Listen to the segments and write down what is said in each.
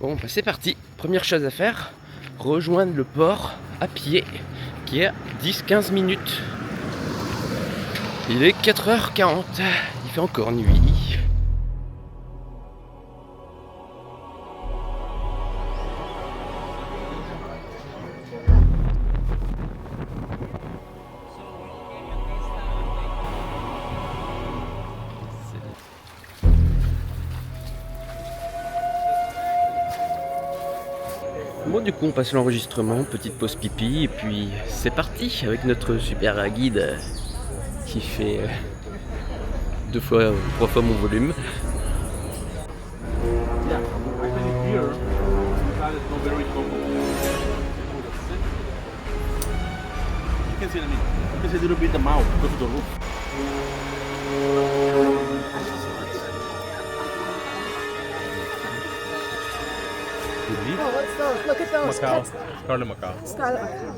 Bon, bah c'est parti. Première chose à faire, rejoindre le port à pied qui est à 10-15 minutes. Il est 4h40, il fait encore nuit. Bon, du coup on passe l'enregistrement, petite pause pipi et puis c'est parti avec notre super guide qui fait 2 fois, 3 fois mon volume. Oh, what's those? Look at those. Macau, Pets. Scarlet Macau. Scarlet macaw.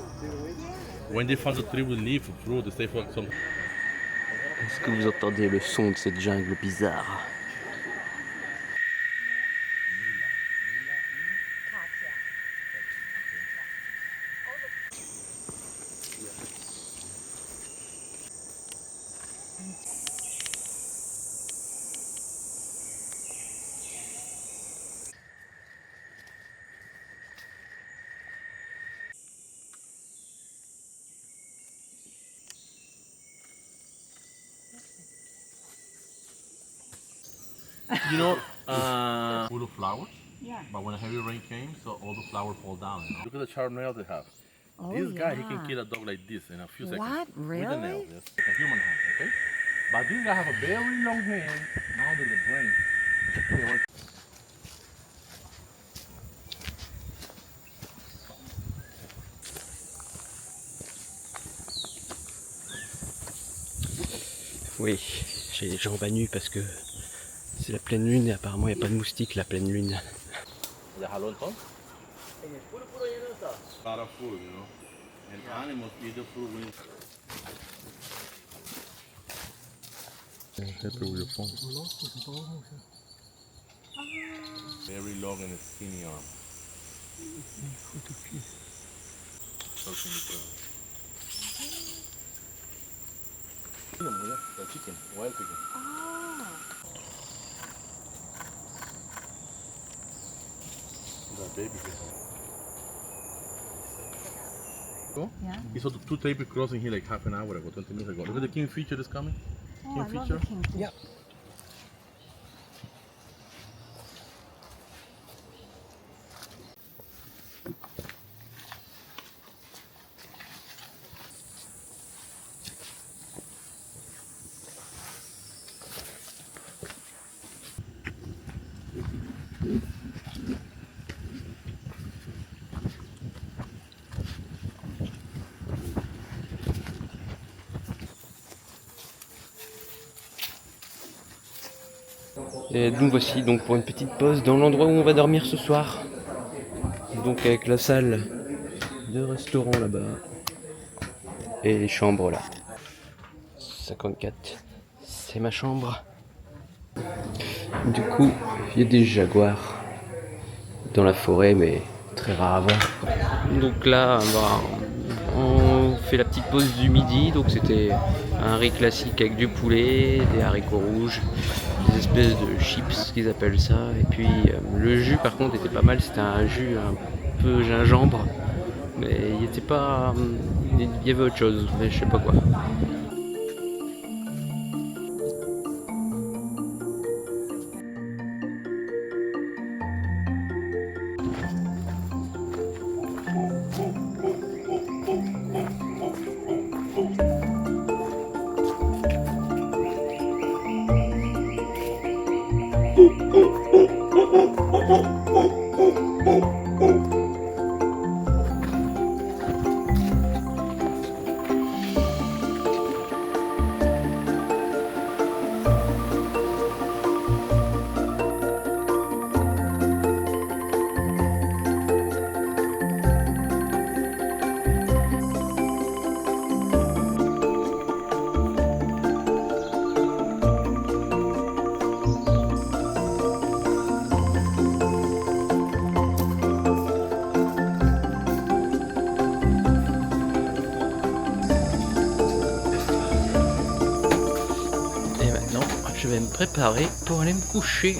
When they found the tree with leaf through, they say for some. Est-ce que vous entendez le son de cette jungle bizarre? You know, full of flowers. Yeah. But when a heavy rain came, so all the flowers fall down. You know? Look at the sharp nails they have. Oh, This guy, he yeah. can kill a dog like this in a few seconds. What? With a nail, Really? yes. Like a human hand, okay? But this guy have a very long hand. Now there's a brain. Okay, wait. Oui, j'ai les jambes à nu parce que c'est la pleine lune et apparemment il n'y a pas de moustiques la pleine lune. The halon ton? A lot of food, you know. And animals eat the food when happy with your phone. Very long and skinny arm. The chicken, wild chicken. Oh. The baby fish. Yeah. He saw the 2 tables crossing here like half an hour ago, 20 minutes ago. Look at the kingfisher that's coming. Oh, I love the Kingfisher? kingfisher. Yep. Et nous voici donc pour une petite pause dans l'endroit où on va dormir ce soir. Donc avec la salle de restaurant là-bas. Et les chambres là. 54. C'est ma chambre. Du coup, il y a des jaguars dans la forêt, mais très rare à voir. Donc là, on fait la petite pause du midi. Donc c'était un riz classique avec du poulet, des haricots rouges, des espèces de chips qu'ils appellent ça. Et puis le jus par contre était pas mal. C'était un jus un peu gingembre, mais il était pas. Il y avait autre chose, mais je sais pas quoi. préparer pour aller me coucher.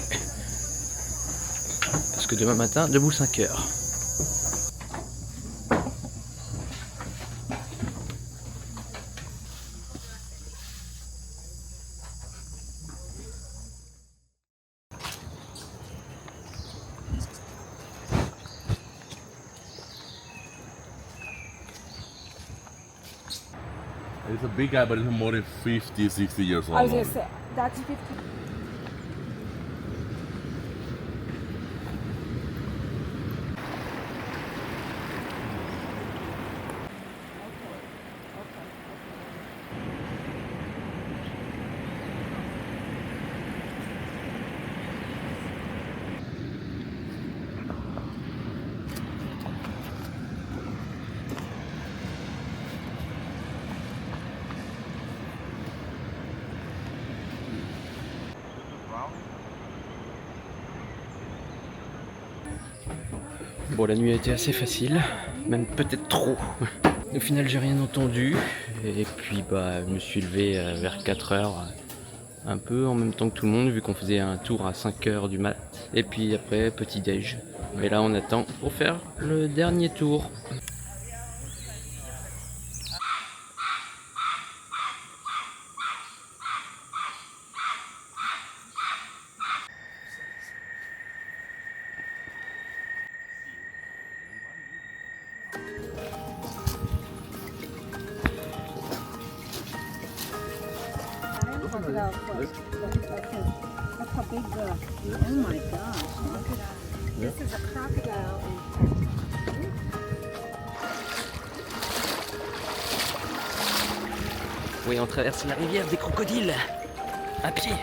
Parce que demain matin, debout 5 heures. It's a big guy, but it's more than 50, 60 years old. I was gonna say that's 50. Bon, la nuit a été assez facile, même peut-être trop. Au final, j'ai rien entendu. Et puis, bah, je me suis levé vers 4 heures, un peu en même temps que tout le monde, vu qu'on faisait un tour à 5 heures du mat. Et puis après, petit déj. Et là, on attend pour faire le dernier tour. Crocodile foot. That's how big the. Oh my gosh! Look at that. This is a crocodile. Oui, on traverse la rivière des crocodiles à pied.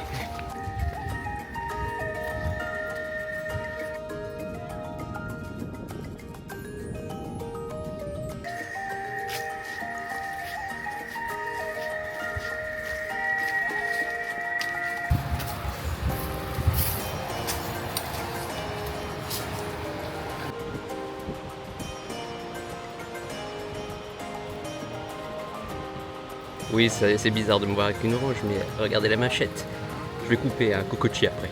Oui, c'est bizarre de me voir avec une orange, mais regardez la machette. Je vais couper un cocotier après.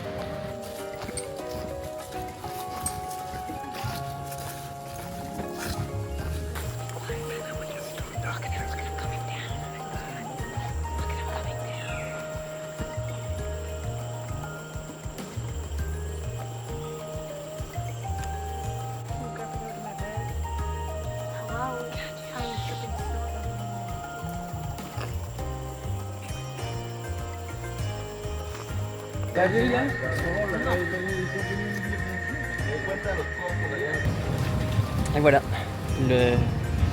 Et voilà,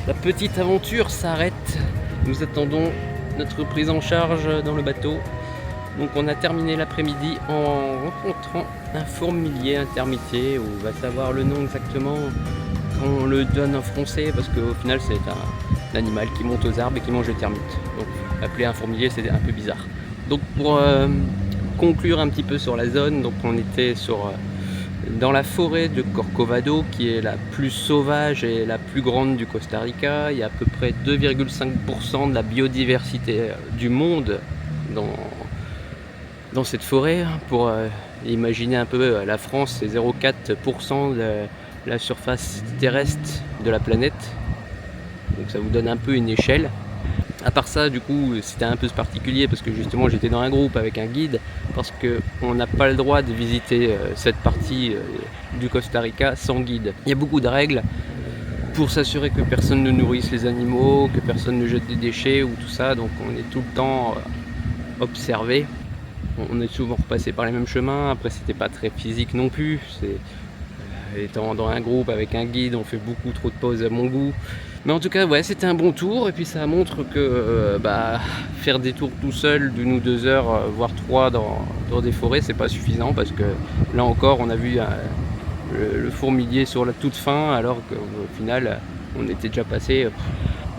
la petite aventure s'arrête. Nous attendons notre prise en charge dans le bateau. Donc on a terminé l'après-midi en rencontrant un fourmilier intermitier, ou va savoir le nom exactement quand on le donne en français, parce qu'au final c'est un animal qui monte aux arbres et qui mange les termites. Donc appeler un fourmilier c'est un peu bizarre. Donc pour conclure un petit peu sur la zone, donc on était dans la forêt de Corcovado, qui est la plus sauvage et la plus grande du Costa Rica. Il y a à peu près 2,5% de la biodiversité du monde dans cette forêt. Pour imaginer un peu, la France, c'est 0,4% de la surface terrestre de la planète. Donc ça vous donne un peu une échelle. À part ça, du coup, c'était un peu particulier parce que justement j'étais dans un groupe avec un guide, parce qu'on n'a pas le droit de visiter cette partie du Costa Rica sans guide. Il y a beaucoup de règles pour s'assurer que personne ne nourrisse les animaux, que personne ne jette des déchets ou tout ça, donc on est tout le temps observé. On est souvent repassé par les mêmes chemins, après c'était pas très physique non plus. Étant dans un groupe avec un guide, on fait beaucoup trop de pauses à mon goût. Mais en tout cas, ouais, c'était un bon tour, et puis ça montre que faire des tours tout seul d'1 ou 2 heures, voire 3 dans des forêts, c'est pas suffisant, parce que là encore, on a vu le fourmilier sur la toute fin, alors qu'au final, on était déjà passé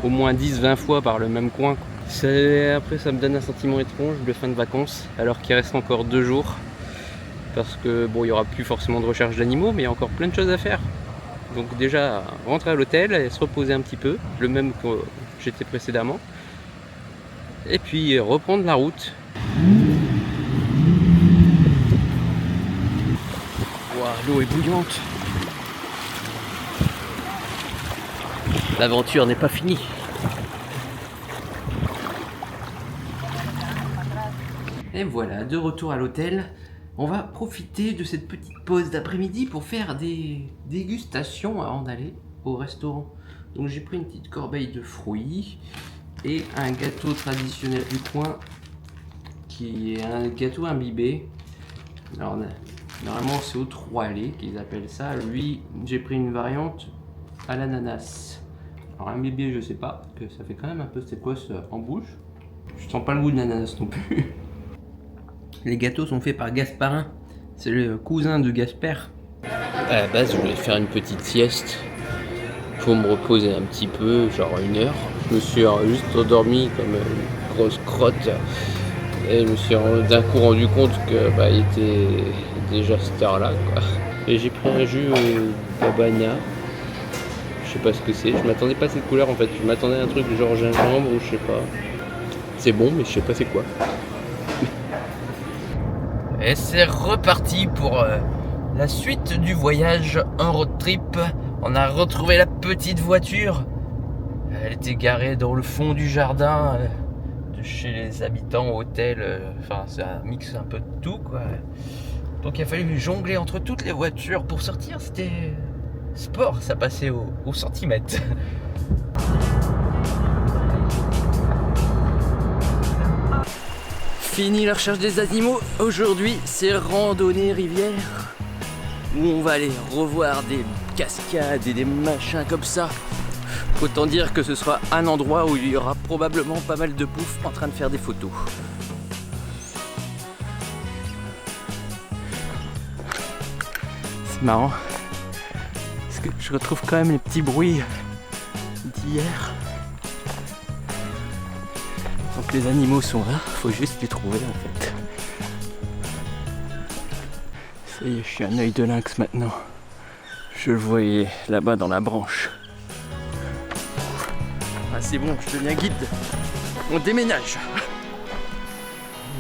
au moins 10-20 fois par le même coin. Après, ça me donne un sentiment étrange de fin de vacances, alors qu'il reste encore 2 jours. Parce que bon, il n'y aura plus forcément de recherche d'animaux, mais il y a encore plein de choses à faire. Donc déjà, rentrer à l'hôtel et se reposer un petit peu, le même que j'étais précédemment. Et puis reprendre la route. l'eau est bouillante. L'aventure n'est pas finie. Et voilà, de retour à l'hôtel. On va profiter de cette petite pause d'après-midi pour faire des dégustations avant d'aller au restaurant. Donc j'ai pris une petite corbeille de fruits et un gâteau traditionnel du coin qui est un gâteau imbibé. Alors normalement c'est aux 3 laits qu'ils appellent ça. Lui j'ai pris une variante à l'ananas. Alors imbibé je sais pas, que ça fait quand même un peu sécosse en bouche. Je sens pas le goût de l'ananas non plus. Les gâteaux sont faits par Gasparin, c'est le cousin de Gasper. À la base, je voulais faire une petite sieste pour me reposer un petit peu, genre 1 heure. Je me suis juste endormi comme une grosse crotte et je me suis d'un coup rendu compte que il était déjà cette heure-là, quoi. Et j'ai pris un jus d'abana. Je sais pas ce que c'est, je m'attendais pas à cette couleur en fait. Je m'attendais à un truc genre gingembre ou je sais pas. C'est bon, mais je sais pas c'est quoi. Et c'est reparti pour la suite du voyage, un road trip. On a retrouvé la petite voiture. Elle était garée dans le fond du jardin de chez les habitants, hôtel. Enfin, c'est un mix un peu de tout, quoi. Donc il a fallu jongler entre toutes les voitures pour sortir. C'était sport, ça passait au centimètre. Fini la recherche des animaux, aujourd'hui c'est randonnée rivière où on va aller revoir des cascades et des machins comme ça. Autant dire que ce sera un endroit où il y aura probablement pas mal de poufs en train de faire des photos. C'est marrant parce que je retrouve quand même les petits bruits d'hier. Donc les animaux sont là, faut juste les trouver en fait. Ça y est, je suis un œil de lynx maintenant. Je le voyais là-bas dans la branche. Ah c'est bon, je deviens guide. On déménage.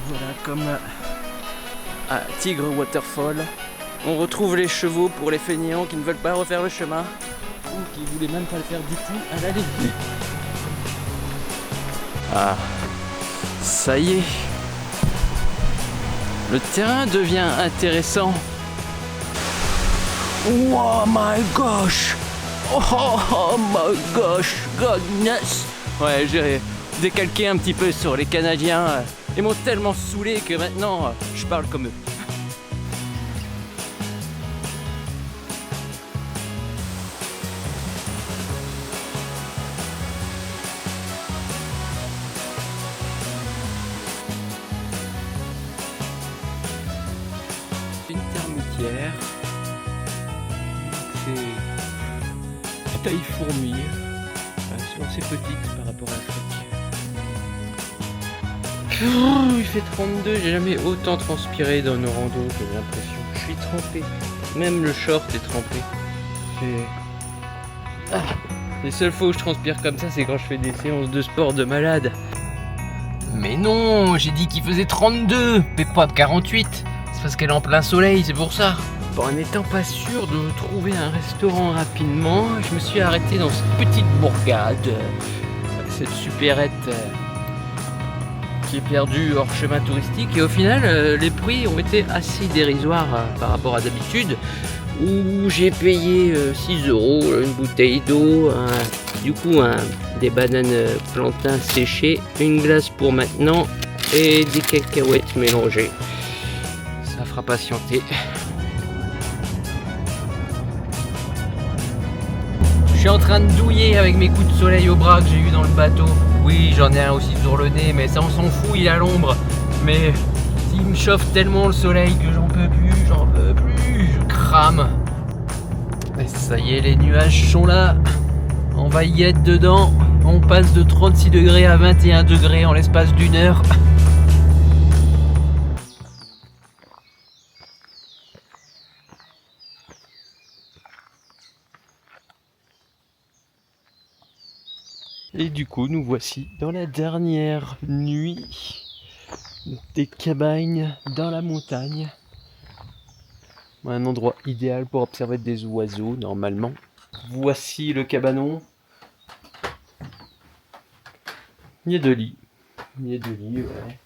Voilà, comme à Tigre Waterfall. On retrouve les chevaux pour les fainéants qui ne veulent pas refaire le chemin ou qui voulaient même pas le faire du tout à l'aller. Ah, ça y est. Le terrain devient intéressant. Oh my gosh! Oh my gosh! Goodness! Ouais, j'ai décalqué un petit peu sur les Canadiens. Ils m'ont tellement saoulé que maintenant je parle comme eux. Une termitière. C'est taille fourmi. C'est assez petite par rapport à l'Afrique. Oh, il fait 32, j'ai jamais autant transpiré dans nos randos, j'ai l'impression. Je suis trempé. Même le short est trempé. Les seules fois où je transpire comme ça, c'est quand je fais des séances de sport de malade. Mais non, j'ai dit qu'il faisait 32, mais pas 48. C'est parce qu'elle est en plein soleil, c'est pour ça. Bon, en n'étant pas sûr de trouver un restaurant rapidement, je me suis arrêté dans cette petite bourgade, cette supérette qui est perdue hors chemin touristique. Et au final, les prix ont été assez dérisoires par rapport à d'habitude, où j'ai payé 6 € une bouteille d'eau, du coup des bananes plantains séchées, une glace pour maintenant et des cacahuètes mélangées. Ça fera patienter. Je suis en train de douiller avec mes coups de soleil au bras que j'ai eu dans le bateau. Oui, j'en ai un aussi sur le nez, mais ça on s'en fout, il a l'ombre. Mais il me chauffe tellement le soleil que j'en peux plus, je crame. Et ça y est, les nuages sont là. On va y être dedans. On passe de 36 degrés à 21 degrés en l'espace d'1 heure. Et du coup, nous voici dans la dernière nuit des cabanes dans la montagne. Un endroit idéal pour observer des oiseaux, normalement. Voici le cabanon. Il y a 2 lits. Il y a 2 lits, ouais.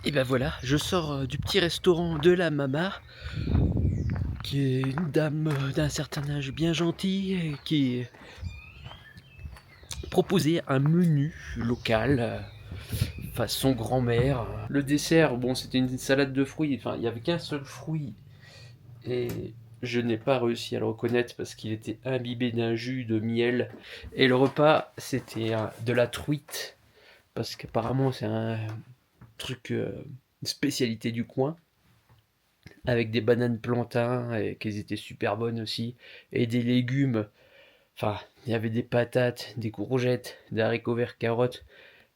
Et ben voilà, je sors du petit restaurant de la Mama, qui est une dame d'un certain âge bien gentille, qui proposait un menu local, façon grand-mère. Le dessert, bon, c'était une salade de fruits, enfin, il n'y avait qu'un seul fruit, et je n'ai pas réussi à le reconnaître parce qu'il était imbibé d'un jus de miel. Et le repas, c'était de la truite, parce qu'apparemment c'est un truc, une spécialité du coin, avec des bananes plantains, et qu'elles étaient super bonnes aussi, et des légumes. Enfin, il y avait des patates, des courgettes, des haricots verts, carottes.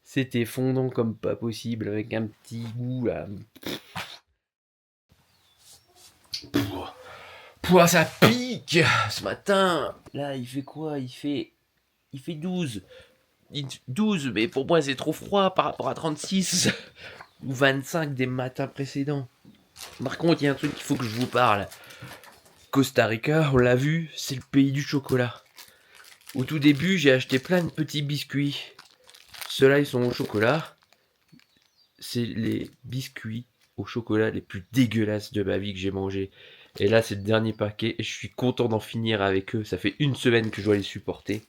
C'était fondant comme pas possible, avec un petit goût là. Pouah, ça pique ce matin. Là, il fait quoi? Il fait 12. 12, mais pour moi c'est trop froid par rapport à 36 ou 25 des matins précédents. Par contre, il y a un truc qu'il faut que je vous parle. Costa Rica, on l'a vu, c'est le pays du chocolat. Au tout début, j'ai acheté plein de petits biscuits. Ceux-là, ils sont au chocolat. C'est les biscuits au chocolat les plus dégueulasses de ma vie que j'ai mangé. Et là, c'est le dernier paquet et je suis content d'en finir avec eux. Ça fait 1 semaine que je dois les supporter.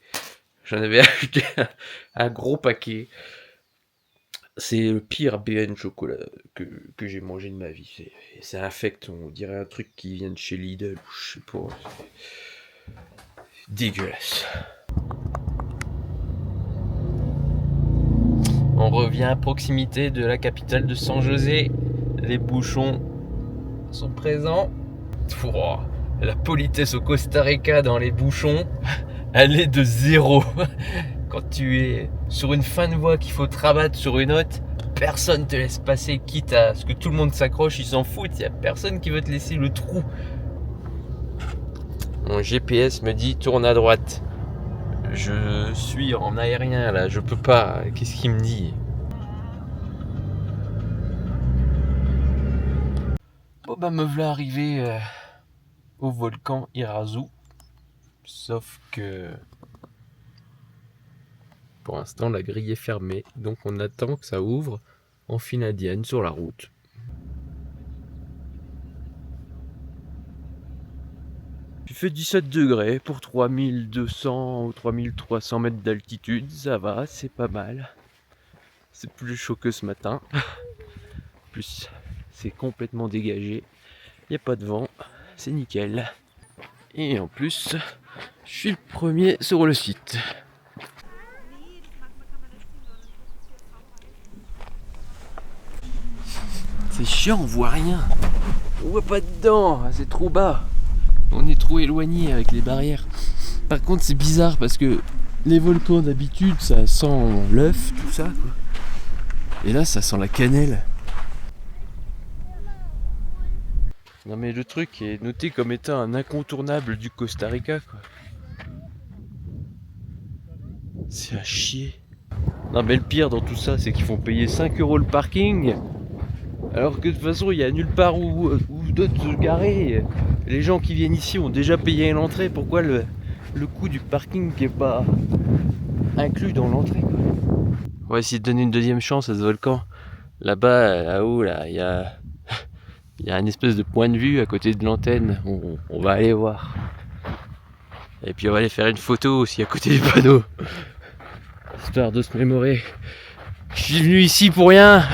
J'en avais acheté un gros paquet. C'est le pire BN chocolat que j'ai mangé de ma vie. C'est infect, on dirait un truc qui vient de chez Lidl. Je sais pas. Dégueulasse. On revient à proximité de la capitale de San José. Les bouchons sont présents. Ouah, la politesse au Costa Rica dans les bouchons, elle est de 0. Quand tu es sur une fin de voie qu'il faut te rabattre sur une autre, personne te laisse passer, quitte à ce que tout le monde s'accroche, ils s'en foutent, il n'y a personne qui veut te laisser le trou. Mon GPS me dit tourne à droite. Je suis en aérien là, je peux pas. Qu'est-ce qu'il me dit? Bon bah me voilà arrivé au volcan Irazu. Sauf que pour l'instant la grille est fermée, donc on attend que ça ouvre en file indienne sur la route. Il fait 17 degrés pour 3200 ou 3300 mètres d'altitude, ça va, c'est pas mal. C'est plus chaud que ce matin. Plus c'est complètement dégagé, il n'y a pas de vent, c'est nickel. Et en plus, je suis le premier sur le site. C'est chiant, on voit rien. On voit pas dedans, c'est trop bas. On est trop éloigné avec les barrières. Par contre, c'est bizarre parce que les volcans d'habitude, ça sent l'œuf, tout ça, quoi. Et là, ça sent la cannelle. Non mais le truc est noté comme étant un incontournable du Costa Rica, quoi. C'est à chier. Non mais le pire dans tout ça, c'est qu'ils font payer 5 € le parking. Alors que de toute façon, il n'y a nulle part où d'autres se garer. Les gens qui viennent ici ont déjà payé l'entrée. Pourquoi le coût du parking qui n'est pas inclus dans l'entrée, quoi. On va essayer de donner une deuxième chance à ce volcan. Là-bas, là-haut, là, il y a une espèce de point de vue à côté de l'antenne. On va aller voir. Et puis on va aller faire une photo aussi à côté du panneau. Histoire de se mémorer. Je suis venu ici pour rien.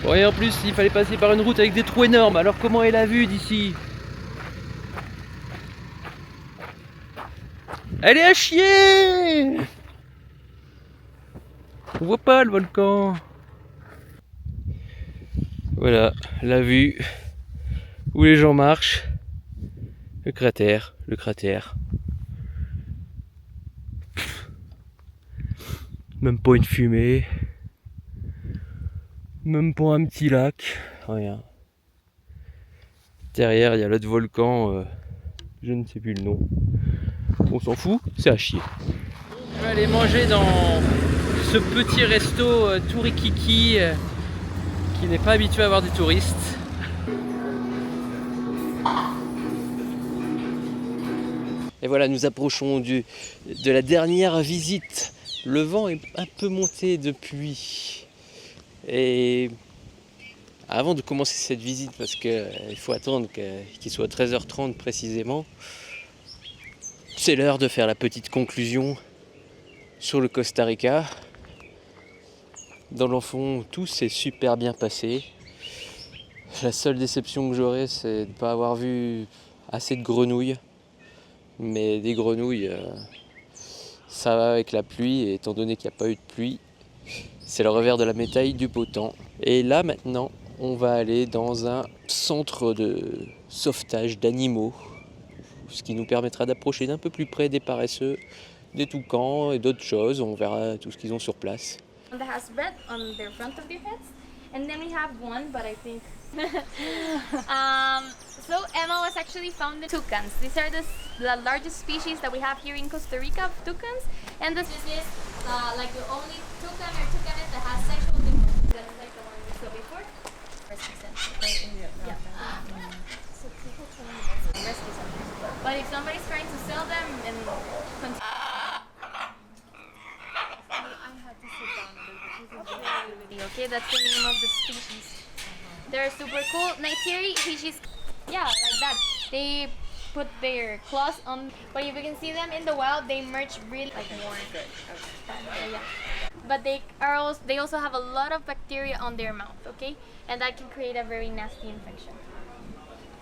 Bon, et en plus, il fallait passer par une route avec des trous énormes. Alors comment est la vue d'ici? Elle est à chier. On voit pas le volcan. Voilà, la vue où les gens marchent. Le cratère, le cratère. Même pas une fumée. Même pas un petit lac. Rien. Derrière, il y a l'autre volcan. Je ne sais plus le nom. On s'en fout, c'est à chier. Je vais aller manger dans ce petit resto Tourikiki qui n'est pas habitué à avoir des touristes. Et voilà, nous approchons de la dernière visite. Le vent est un peu monté depuis. Et avant de commencer cette visite, parce qu'il faut attendre qu'il soit 13h30 précisément, c'est l'heure de faire la petite conclusion sur le Costa Rica. Dans l'enfant, tout s'est super bien passé. La seule déception que j'aurais, c'est de ne pas avoir vu assez de grenouilles. Mais des grenouilles, ça va avec la pluie, et étant donné qu'il n'y a pas eu de pluie, c'est le revers de la médaille du beau temps. Et là maintenant, on va aller dans un centre de sauvetage d'animaux, ce qui nous permettra d'approcher d'un peu plus près des paresseux, des toucans et d'autres choses. On verra tout ce qu'ils ont sur place. That has red on the front of their heads, and then we have one, but I think so Emma was actually found in toucans. These are the largest species that we have here in Costa Rica of toucans, and this is like the only toucan or toucanet that has sexual difference. That's like the one we saw before. Yeah. So people trying to rescue them, but if somebody's trying to sell them and continue. Okay, that's the name of the species. They're super cool. Nightiri species, yeah, like that. They put their claws on, but if you can see them in the wild, they merge really like more. Yeah. But they also have a lot of bacteria on their mouth, okay, and that can create a very nasty infection.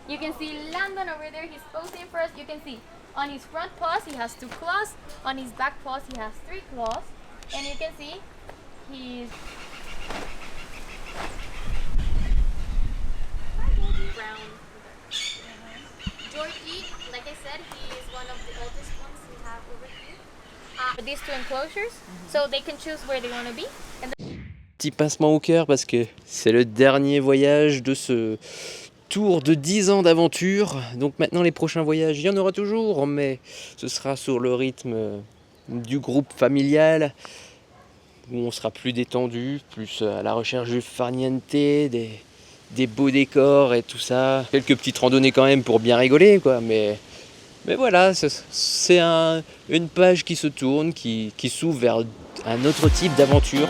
You can see Landon over there. He's posing for us. You can see on his front paws he has 2 claws. On his back paws he has 3 claws, and you can see he's brown. Georgie, like I said, he is one of the oldest ones we have over here. These 2 enclosures, so they can choose where they want to be. And Petit pincement au cœur parce que c'est le dernier voyage de ce tour de 10 ans d'aventure. Donc maintenant les prochains voyages, il y en aura toujours, mais ce sera sur le rythme du groupe familial, où on sera plus détendu, plus à la recherche du farniente, des beaux décors et tout ça. Quelques petites randonnées quand même pour bien rigoler, quoi. Mais voilà, c'est une page qui se tourne, qui s'ouvre vers un autre type d'aventure.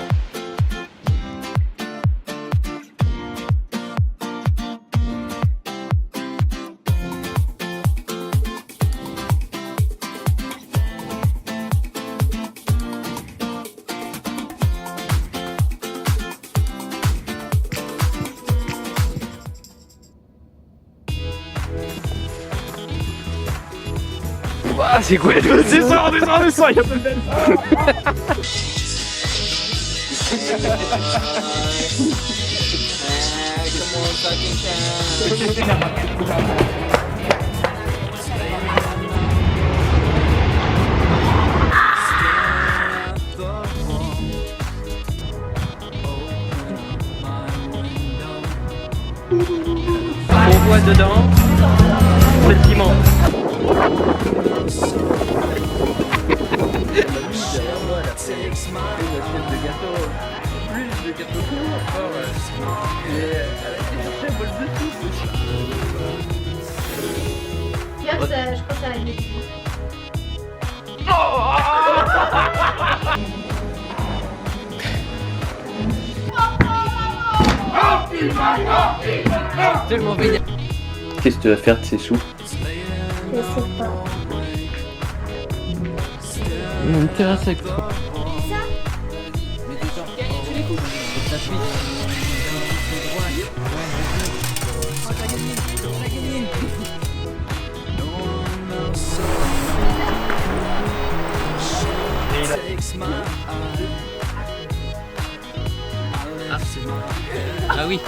Ah, c'est quoi? Descends, il y a plus de on voit dedans, c'est le ciment. je crois que ça va être Tellement vénère. Qu'est-ce que tu vas faire de ces sous? Je sais pas. Une terrasse avec toi. Ah oui.